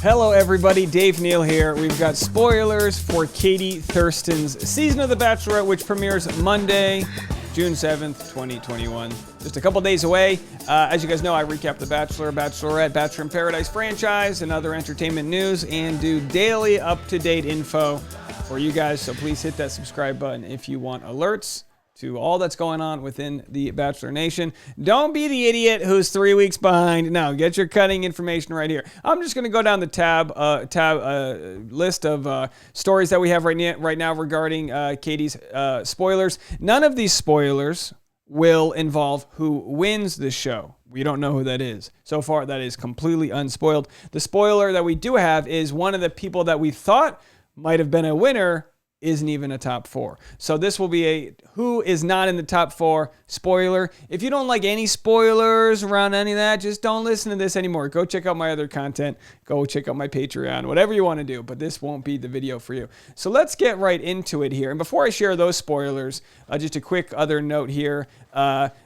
Hello everybody, Dave Neal here. We've got spoilers for Katie Thurston's season of The Bachelorette, which premieres Monday, June 7th, 2021. Just a couple days away. As you guys know, I recap The Bachelor, Bachelorette, Bachelor in Paradise franchise, and other entertainment news, and do daily up-to-date info for you guys. So please hit that subscribe button if you want alerts to all that's going on within the Bachelor Nation. Don't be the idiot who's 3 weeks behind. No, get your cutting information right here. I'm just going to go down the tab list of stories that we have right now regarding Katie's spoilers. None of these spoilers will involve who wins the show. We don't know who that is. So far, that is completely unspoiled. The spoiler that we do have is one of the people that we thought might have been a winner isn't even a top four. So this will be a who is not in the top four spoiler. If you don't like any spoilers around any of that, just don't listen to this anymore. Go check out my other content. Go check out my Patreon, whatever you want to do, but this won't be the video for you. So let's get right into it here. And before I share those spoilers, just a quick other note here.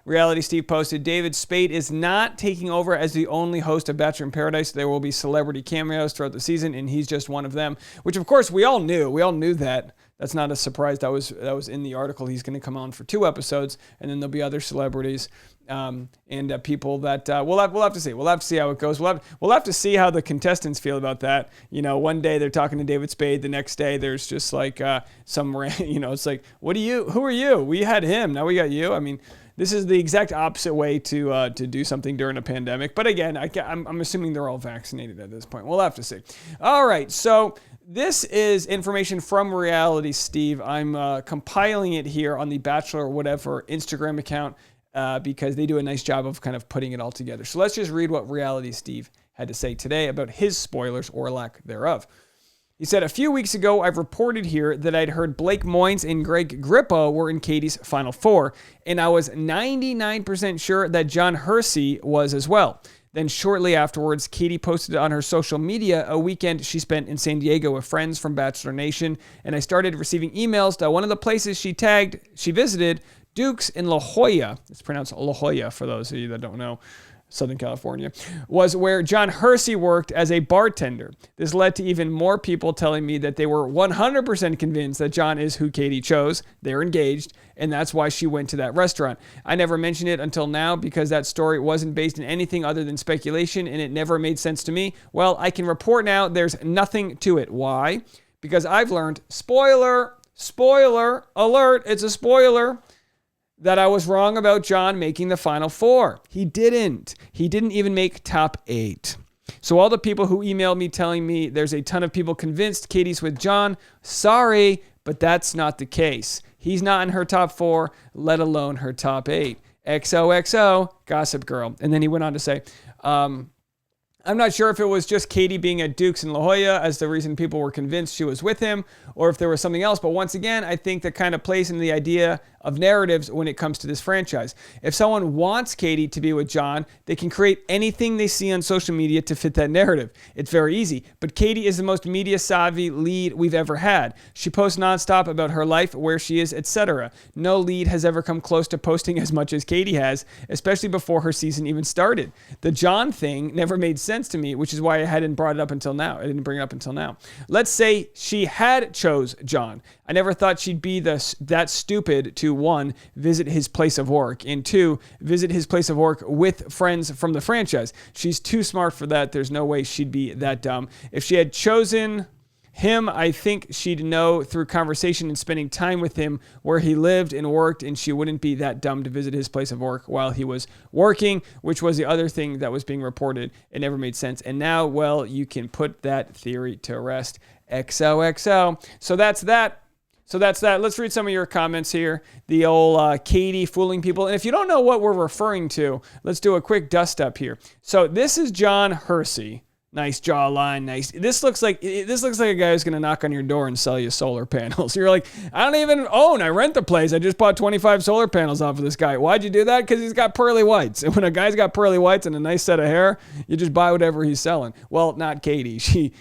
Reality Steve posted, David Spade is not taking over as the only host of Bachelor in Paradise. There will be celebrity cameos throughout the season, and he's just one of them, which of course we all knew. We all knew that. That's not a surprise. That was in the article. He's going to come on for 2 episodes, and then there'll be other celebrities and people that we'll have to see. We'll have to see how it goes. We'll have to see how the contestants feel about that. You know, one day they're talking to David Spade. The next day there's just like it's like, who are you? We had him. Now we got you. I mean, this is the exact opposite way to do something during a pandemic. But again, I'm assuming they're all vaccinated at this point. We'll have to see. All right, so this is information from Reality Steve. I'm compiling it here on the Bachelor Whatever Instagram account because they do a nice job of kind of putting it all together. So let's just read what Reality Steve had to say today about his spoilers or lack thereof. He said, a few weeks ago, I've reported here that I'd heard Blake Moynes and Greg Grippo were in Katie's Final Four, and I was 99% sure that John Hersey was as well. Then shortly afterwards, Katie posted on her social media a weekend she spent in San Diego with friends from Bachelor Nation, and I started receiving emails that one of the places she visited, Duke's in La Jolla, it's pronounced La Jolla for those of you that don't know, Southern California, was where John Hersey worked as a bartender. This led to even more people telling me that they were 100% convinced that John is who Katie chose. They're engaged, and that's why she went to that restaurant. I never mentioned it until now because that story wasn't based in anything other than speculation, and it never made sense to me. Well, I can report now there's nothing to it. Why? Because I've learned, spoiler alert, it's a spoiler, that I was wrong about John making the Final Four. He didn't. He didn't even make top 8. So all the people who emailed me telling me there's a ton of people convinced Katie's with John, sorry, but that's not the case. He's not in her top 4, let alone her top 8. XOXO, Gossip Girl. And then he went on to say, I'm not sure if it was just Katie being at Duke's in La Jolla as the reason people were convinced she was with him, or if there was something else. But once again, I think that kind of plays into the idea of narratives when it comes to this franchise. If someone wants Katie to be with John, they can create anything they see on social media to fit that narrative. It's very easy. But Katie is the most media-savvy lead we've ever had. She posts nonstop about her life, where she is, etc. No lead has ever come close to posting as much as Katie has, especially before her season even started. The John thing never made sense to me, which is why I hadn't brought it up until now. I didn't bring it up until now. Let's say she had chose John. I never thought she'd be that stupid to 1, visit his place of work, and 2, visit his place of work with friends from the franchise. She's too smart for that. There's no way she'd be that dumb. If she had chosen him, I think she'd know through conversation and spending time with him where he lived and worked, and she wouldn't be that dumb to visit his place of work while he was working, which was the other thing that was being reported. It never made sense. And now, well, you can put that theory to rest. XOXO. So that's that. Let's read some of your comments here. The old Katie fooling people. And if you don't know what we're referring to, let's do a quick dust up here. So this is John Hersey. Nice jawline, nice. This looks like a guy who's going to knock on your door and sell you solar panels. You're like, I don't even own, I rent the place. I just bought 25 solar panels off of this guy. Why'd you do that? Because he's got pearly whites. And when a guy's got pearly whites and a nice set of hair, you just buy whatever he's selling. Well, not Katie. She,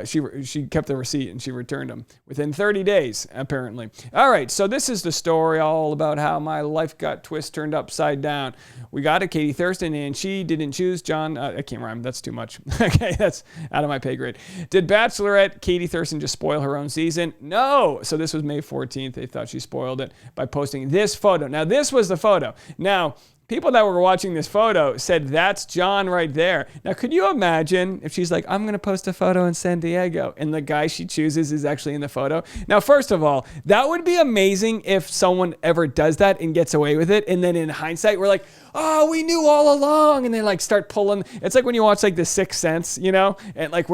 She kept the receipt and she returned them within 30 days, apparently. All right, so this is the story all about how my life got turned upside down. We got to Katie Thurston, and she didn't choose John. I can't rhyme. That's too much. Okay, that's out of my pay grade. Did Bachelorette Katie Thurston just spoil her own season? No. So this was May 14th. They thought she spoiled it by posting this photo. Now, this was the photo. Now, people that were watching this photo said, that's John right there. Now, could you imagine if she's like, I'm going to post a photo in San Diego, and the guy she chooses is actually in the photo? Now, first of all, that would be amazing if someone ever does that and gets away with it. And then in hindsight, we're like, oh, we knew all along. And they like start pulling. It's like when you watch like The Sixth Sense, you know, and like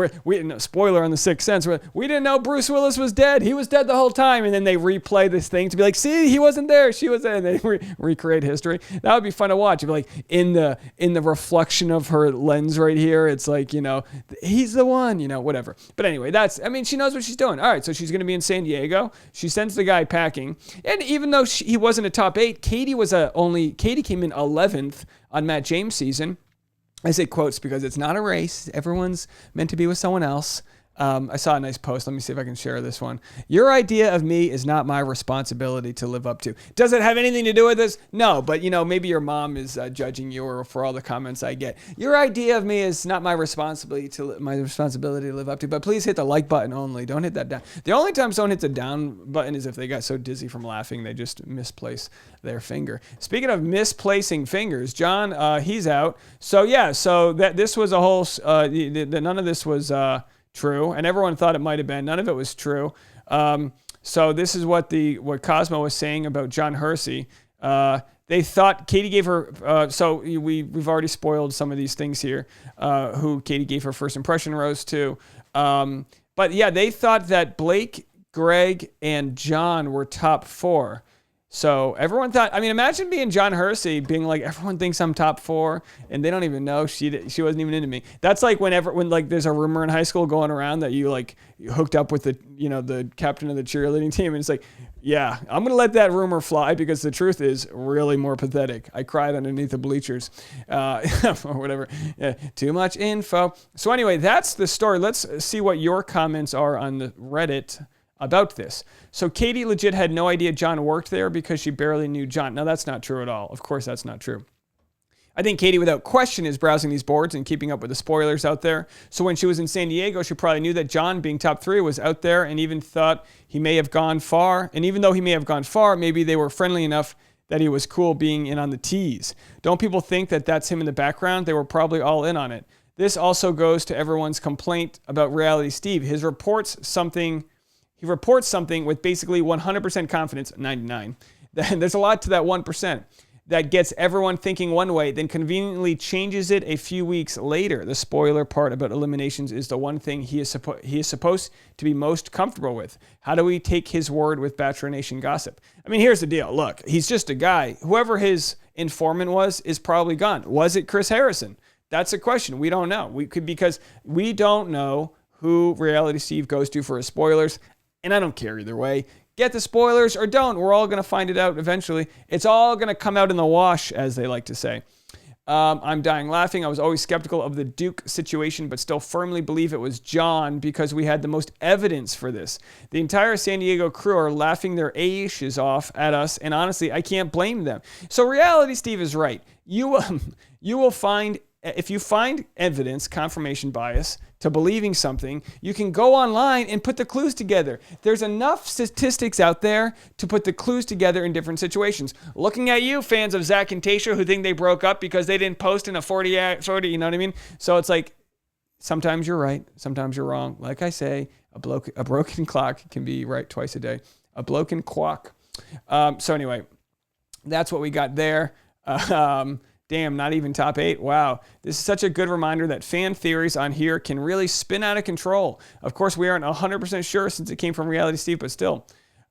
spoiler on The Sixth Sense, we didn't know Bruce Willis was dead. He was dead the whole time. And then they replay this thing to be like, see, he wasn't there. She was there. And they recreate history. That would be fun to watch. It'd be like in the reflection of her lens right here, it's like, you know, he's the one, you know, whatever. But anyway, she knows what she's doing. All right, so she's going to be in San Diego. She sends the guy packing. And even though he wasn't a top 8, Katie came in 11th on Matt James' season. I say quotes because it's not a race. Everyone's meant to be with someone else. I saw a nice post. Let me see if I can share this one. Your idea of me is not my responsibility to live up to. Does it have anything to do with this? No, but you know, maybe your mom is judging you or for all the comments I get. Your idea of me is not my responsibility to live up to, but please hit the like button only. Don't hit that down. The only time someone hits a down button is if they got so dizzy from laughing, they just misplace their finger. Speaking of misplacing fingers, John, he's out. So yeah, so this was a whole, none of this was, true, and everyone thought it might have been. None of it was true. So this is what Cosmo was saying about John Hersey. They thought Katie gave her. So we've already spoiled some of these things here. Who Katie gave her first impression rose to. But yeah, they thought that Blake, Greg, and John were top 4. So everyone thought, I mean, imagine being John Hersey, being like, everyone thinks I'm top 4, and they don't even know she wasn't even into me. That's like when like there's a rumor in high school going around that you like hooked up with the captain of the cheerleading team, and it's like, yeah, I'm gonna let that rumor fly because the truth is really more pathetic. I cried underneath the bleachers, or whatever. Yeah, too much info. So anyway, that's the story. Let's see what your comments are on the Reddit about this. So Katie legit had no idea John worked there because she barely knew John. Now, that's not true at all. Of course, that's not true. I think Katie, without question, is browsing these boards and keeping up with the spoilers out there. So when she was in San Diego, she probably knew that John, being top 3, was out there and even thought he may have gone far. And even though he may have gone far, maybe they were friendly enough that he was cool being in on the tease. Don't people think that that's him in the background? They were probably all in on it. This also goes to everyone's complaint about Reality Steve. He reports something with basically 100% confidence, 99. There's a lot to that 1% that gets everyone thinking one way, then conveniently changes it a few weeks later. The spoiler part about eliminations is the one thing he is supposed to be most comfortable with. How do we take his word with Bachelor Nation gossip? I mean, here's the deal. Look, he's just a guy. Whoever his informant was is probably gone. Was it Chris Harrison? That's a question. We don't know. Because we don't know who Reality Steve goes to for his spoilers. And I don't care either way. Get the spoilers or don't. We're all going to find it out eventually. It's all going to come out in the wash, as they like to say. I'm dying laughing. I was always skeptical of the Duke situation, but still firmly believe it was John because we had the most evidence for this. The entire San Diego crew are laughing their ashes off at us, and honestly, I can't blame them. So Reality Steve is right. You will find, if you find evidence, confirmation bias, to believing something, you can go online and put the clues together. There's enough statistics out there to put the clues together in different situations. Looking at you, fans of Zach and Tasha, who think they broke up because they didn't post in a 40, you know what I mean? So it's like, sometimes you're right, sometimes you're wrong. Like I say, a broken clock can be right twice a day. A broken quack. So anyway, that's what we got there. Damn, not even top 8. Wow. This is such a good reminder that fan theories on here can really spin out of control. Of course, we aren't 100% sure since it came from Reality Steve, but still.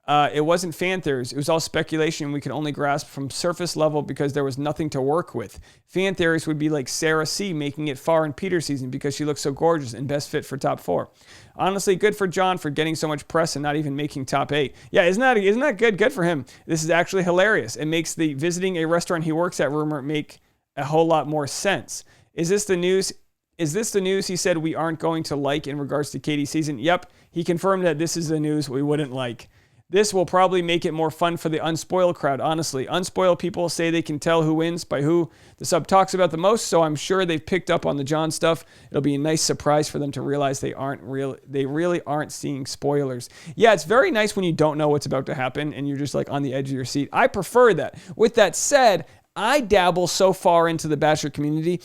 It wasn't fan theories. It was all speculation we could only grasp from surface level because there was nothing to work with. Fan theories would be like Sarah C. making it far in Peter's season because she looks so gorgeous and best fit for top 4. Honestly, good for John for getting so much press and not even making top 8. Yeah, isn't that good? Good for him. This is actually hilarious. It makes the visiting a restaurant he works at rumor make a whole lot more sense. Is this the news is this the news he said we aren't going to like in regards to Katie's season? Yep, he confirmed that this is the news we wouldn't like. This will probably make it more fun for the unspoiled crowd, honestly. Unspoiled people say they can tell who wins by who the sub talks about the most, so I'm sure they've picked up on the John stuff. It'll be a nice surprise for them to realize they really aren't seeing spoilers. Yeah, it's very nice when you don't know what's about to happen and you're just like on the edge of your seat. I prefer that. With that said, I dabble so far into the Bachelor community,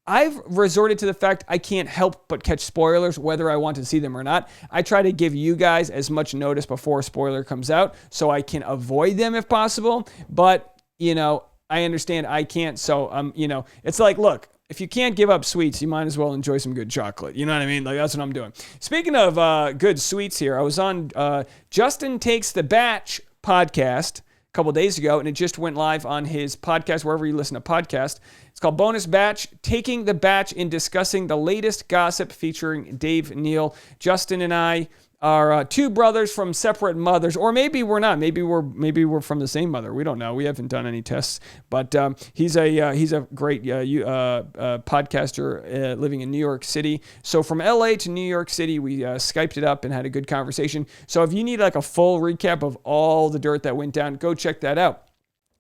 I've resorted to the fact I can't help but catch spoilers whether I want to see them or not. I try to give you guys as much notice before a spoiler comes out so I can avoid them if possible. But, I understand I can't. So, it's like, look, if you can't give up sweets, you might as well enjoy some good chocolate. You know what I mean? Like, that's what I'm doing. Speaking of good sweets here, I was on Justin Takes the Batch podcast a couple days ago, and it just went live on his podcast, wherever you listen to podcasts. It's called Bonus Batch, Taking the Batch and discussing the latest gossip featuring Dave Neal. Justin and I are two brothers from separate mothers, or maybe we're not. Maybe we're from the same mother. We don't know. We haven't done any tests, but he's a great podcaster living in New York City. So from LA to New York City, we Skyped it up and had a good conversation. So if you need like a full recap of all the dirt that went down, go check that out.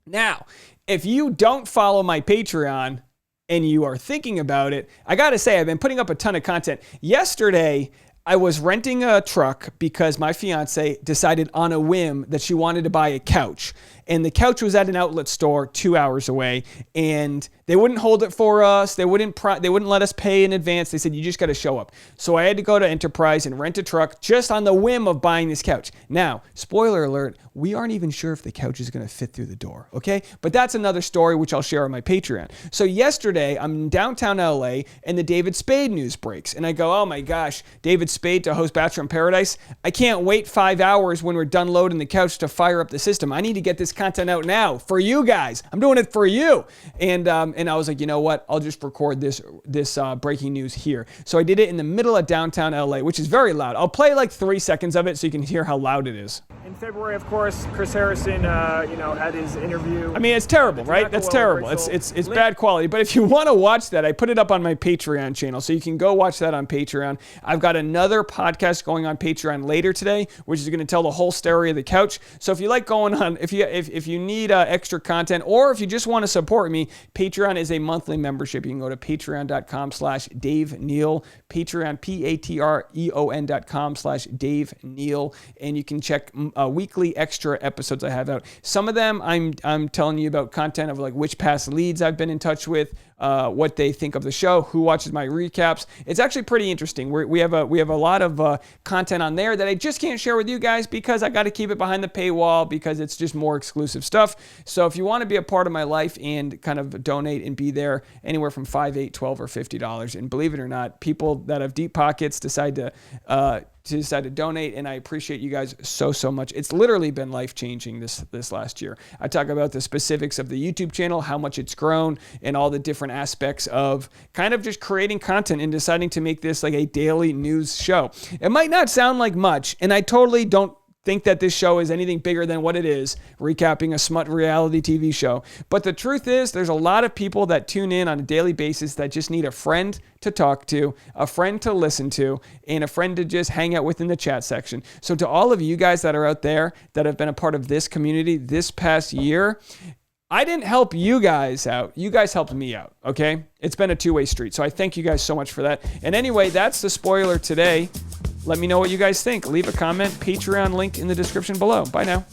Now, if you don't follow my Patreon and you are thinking about it, I got to say, I've been putting up a ton of content. Yesterday, I was renting a truck because my fiance decided on a whim that she wanted to buy a couch. And the couch was at an outlet store 2 hours away, and they wouldn't hold it for us. They wouldn't let us pay in advance. They said, you just got to show up. So I had to go to Enterprise and rent a truck just on the whim of buying this couch. Now, spoiler alert, we aren't even sure if the couch is going to fit through the door, okay? But that's another story which I'll share on my Patreon. So yesterday, I'm in downtown LA, and the David Spade news breaks. And I go, oh my gosh, David Spade to host Bachelor in Paradise? I can't wait 5 hours when we're done loading the couch to fire up the system. I need to get this content out now for you guys. I'm doing it for you. And I was like, you know what? I'll just record this breaking news here. So I did it in the middle of downtown LA, which is very loud. I'll play like 3 seconds of it so you can hear how loud it is. In February, of course, Chris Harrison, had his interview. I mean, it's terrible, right? That's terrible. It's bad quality. But if you want to watch that, I put it up on my Patreon channel, so you can go watch that on Patreon. I've got another podcast going on Patreon later today, which is going to tell the whole story of the couch. So if you like going on, if you need extra content, or if you just want to support me, Patreon is a monthly membership. You can go to patreon.com/Dave Neal, Patreon, patreon.com/Dave Neal, and you can check weekly extra episodes I have out. Some of them I'm telling you about content of like which past leads I've been in touch with, what they think of the show, who watches my recaps. It's actually pretty interesting. We have a lot of content on there that I just can't share with you guys because I got to keep it behind the paywall because it's just more exclusive stuff. So if you want to be a part of my life and kind of donate and be there, anywhere from $5, $8, $12, or $50, and believe it or not, people that have deep pockets decide to donate, and I appreciate you guys so much. It's literally been life-changing this last year. I talk about the specifics of the YouTube channel, how much it's grown, and all the different aspects of kind of just creating content and deciding to make this like a daily news show. It might not sound like much, and I totally don't think that this show is anything bigger than what it is, recapping a smut reality TV show. But the truth is, there's a lot of people that tune in on a daily basis that just need a friend to talk to, a friend to listen to, and a friend to just hang out with in the chat section. So to all of you guys that are out there that have been a part of this community this past year, I didn't help you guys out. You guys helped me out, okay? It's been a two-way street. So I thank you guys so much for that. And anyway, that's the spoiler today. Let me know what you guys think. Leave a comment. Patreon link in the description below. Bye now.